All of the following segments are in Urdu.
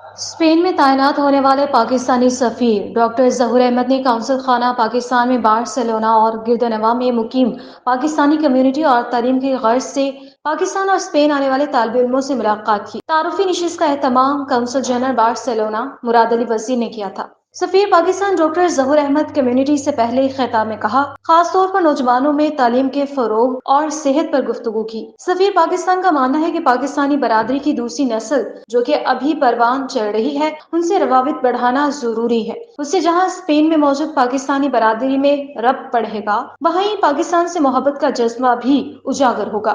اسپین میں تعینات ہونے والے پاکستانی سفیر ڈاکٹر ظہور احمد نے قونصل خانہ پاکستان میں بارسلونا اور گردنواں میں مقیم پاکستانی کمیونٹی اور تعلیم کی غرض سے پاکستان اور اسپین آنے والے طالب علموں سے ملاقات کی۔ تعارفی نشست کا اہتمام قونصل جنرل بارسلونا مراد علی وزیر نے کیا تھا۔ سفیر پاکستان ڈاکٹر ظہور احمد کمیونٹی سے پہلے خطاب میں کہا، خاص طور پر نوجوانوں میں تعلیم کے فروغ اور صحت پر گفتگو کی۔ سفیر پاکستان کا ماننا ہے کہ پاکستانی برادری کی دوسری نسل جو کہ ابھی پروان چڑھ رہی ہے، ان سے روابط بڑھانا ضروری ہے۔ اس سے جہاں اسپین میں موجود پاکستانی برادری میں ربط بڑھے گا، وہیں پاکستان سے محبت کا جذبہ بھی اجاگر ہوگا۔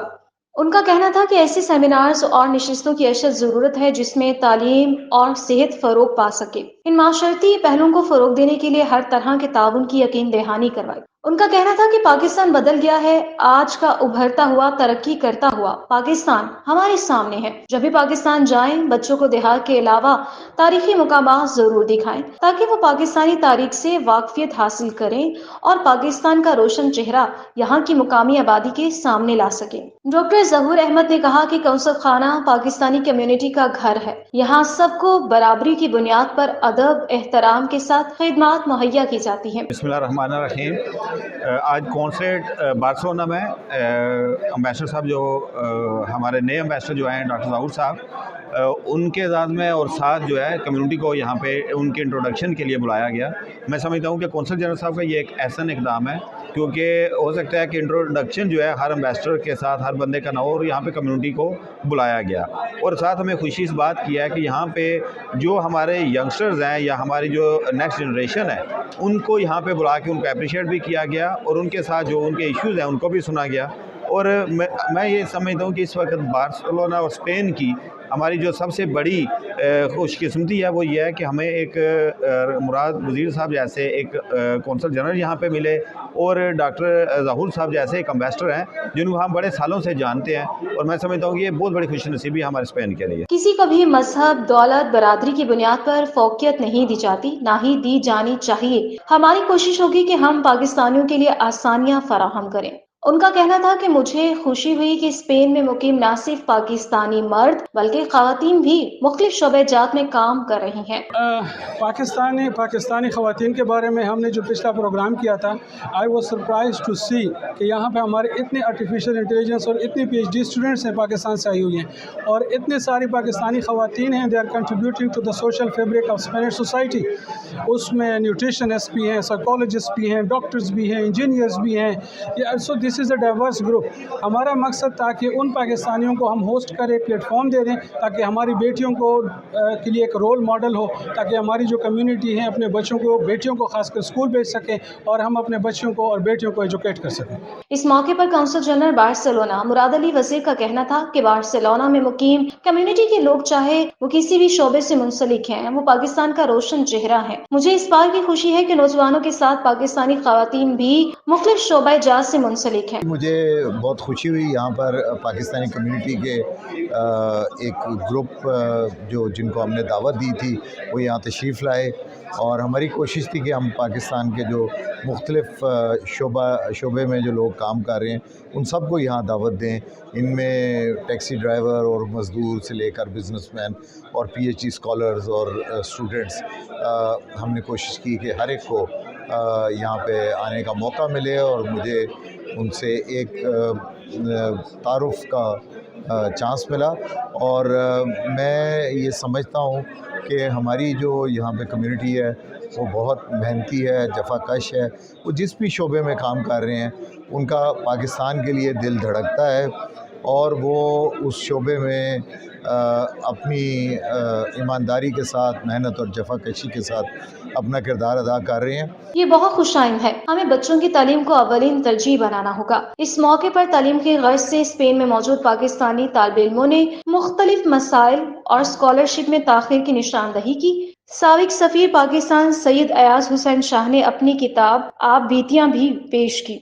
ان کا کہنا تھا کہ ایسے سیمینارز اور نشستوں کی اشد ضرورت ہے جس میں تعلیم اور صحت فروغ پا سکے۔ ان معاشرتی پہلوؤں کو فروغ دینے کے لیے ہر طرح کے تعاون کی یقین دہانی کروائی۔ ان کا کہنا تھا کہ پاکستان بدل گیا ہے، آج کا ابھرتا ہوا، ترقی کرتا ہوا پاکستان ہمارے سامنے ہے۔ جب بھی پاکستان جائیں، بچوں کو دیہات کے علاوہ تاریخی مقامات ضرور دکھائیں تاکہ وہ پاکستانی تاریخ سے واقفیت حاصل کریں اور پاکستان کا روشن چہرہ یہاں کی مقامی آبادی کے سامنے لا سکیں۔ ڈاکٹر ظہور احمد نے کہا کہ قونصل خانہ پاکستانی کمیونٹی کا گھر ہے، یہاں سب کو برابری کی بنیاد پر ادب احترام کے ساتھ خدمات مہیا کی جاتی ہیں۔ بسم اللہ الرحمن الرحیم۔ آج کونسلیٹ بارسلونا میں امبیسڈر صاحب جو ہمارے نئے امبیسڈر جو ہیں ڈاکٹر ظہور صاحب، ان کے اعزاز میں اور ساتھ جو ہے کمیونٹی کو یہاں پہ ان کے انٹروڈکشن کے لیے بلایا گیا۔ میں سمجھتا ہوں کہ کونسل جنرل صاحب کا یہ ایک احسن اقدام ہے، کیونکہ ہو سکتا ہے کہ انٹروڈکشن جو ہے ہر امبیسڈر کے ساتھ ہر بندے کا نہ ہو، اور یہاں پہ کمیونٹی کو بلایا گیا۔ اور ساتھ ہمیں خوشی اس بات کی ہے کہ یہاں پہ جو ہمارے ینگسٹرز ہیں یا ہماری جو نیکسٹ جنریشن ہے، ان کو یہاں پہ بلا کے ان کو اپریشیٹ بھی کیا گیا، اور ان کے ساتھ جو ان کے ایشوز ہیں ان کو بھی سنا گیا۔ اور میں یہ سمجھتا ہوں کہ اس وقت بارسلونا اور اسپین کی ہماری جو سب سے بڑی خوش قسمتی ہے وہ یہ ہے کہ ہمیں ایک مراد وزیر صاحب جیسے ایک کونسل جنرل یہاں پہ ملے، اور ڈاکٹر ظہور صاحب جیسے ایک امبیسڈر ہیں جن کو ہم بڑے سالوں سے جانتے ہیں، اور میں سمجھتا ہوں کہ یہ بہت بڑی خوش نصیبی ہے ہمارے اسپین کے لیے۔ کسی کو بھی مذہب، دولت، برادری کی بنیاد پر فوقیت نہیں دی جاتی، نہ ہی دی جانی چاہیے۔ ہماری کوشش ہوگی کہ ہم پاکستانیوں کے لیے آسانیاں فراہم کریں۔ ان کا کہنا تھا کہ مجھے خوشی ہوئی کہ اسپین میں مقیم نہ صرف پاکستانی مرد بلکہ خواتین بھی مختلف شعبہ جات میں کام کر رہی ہیں۔ پاکستانی خواتین کے بارے میں ہم نے جو پچھلا پروگرام کیا تھا، آئی واز سرپرائز ٹو سی کہ یہاں پہ ہمارے اتنے آرٹیفیشیل انٹیلیجنس اور اتنی پی ایچ ڈی اسٹوڈنٹس ہیں پاکستان سے آئی ہوئی ہیں، اور اتنے ساری پاکستانی خواتین ہیں، they are contributing to the social fabric of Spanish society. اس میں نیوٹریشنسٹ بھی ہیں، سائیکالوجسٹ بھی ہیں، ڈاکٹرز بھی ہیں، انجینئرز بھی ہیں۔ سو دس از اے ڈائیورس گروپ۔ ہمارا مقصد تاکہ ان پاکستانیوں کو ہم ہوسٹ کریں، پلیٹ فارم دے دیں، تاکہ ہماری بیٹیوں کو کے لیے ایک رول ماڈل ہو، تاکہ ہماری جو کمیونٹی ہے اپنے بچوں کو، بیٹیوں کو خاص کر اسکول بھیج سکیں، اور ہم اپنے بچوں کو اور بیٹیوں کو ایجوکیٹ کر سکیں۔ اس موقع پر قونصل جنرل بارسلونا مراد علی وزیر کا کہنا تھا کہ بارسلونا میں مقیم کمیونٹی کے لوگ چاہے وہ کسی بھی شعبے سے منسلک ہیں، وہ پاکستان کا روشن چہرہ ہیں۔ مجھے اس بات کی خوشی ہے کہ نوجوانوں کے ساتھ پاکستانی خواتین بھی مختلف شعبہ جات سے منسلک ہیں۔ مجھے بہت خوشی ہوئی یہاں پر پاکستانی کمیونٹی کے ایک گروپ جن کو ہم نے دعوت دی تھی وہ یہاں تشریف لائے، اور ہماری کوشش تھی کہ ہم پاکستان کے جو مختلف شعبے میں جو لوگ کام کر رہے ہیں ان سب کو یہاں دعوت دیں۔ ان میں ٹیکسی ڈرائیور اور مزدور سے لے کر بزنس مین اور پی ایچ ڈی اسکالرز اور اسٹوڈنٹس، ہم نے کوشش کی کہ ہر ایک کو یہاں پہ آنے کا موقع ملے، اور مجھے ان سے ایک تعارف کا چانس ملا۔ اور میں یہ سمجھتا ہوں کہ ہماری جو یہاں پہ کمیونٹی ہے وہ بہت محنتی ہے، جفا کش ہے، وہ جس بھی شعبے میں کام کر رہے ہیں ان کا پاکستان کے لیے دل دھڑکتا ہے، اور وہ اس شعبے میں اپنی ایمانداری کے ساتھ، محنت اور جفا کشی کے ساتھ اپنا کردار ادا کر رہے ہیں۔ یہ بہت خوش آئند ہے۔ ہمیں بچوں کی تعلیم کو اولین ترجیح بنانا ہوگا۔ اس موقع پر تعلیم کی غرض سے اسپین میں موجود پاکستانی طالب علموں نے مختلف مسائل اور اسکالرشپ میں تاخیر کی نشاندہی کی۔ سابق سفیر پاکستان سید ایاز حسین شاہ نے اپنی کتاب آپ بیتیاں بھی پیش کی۔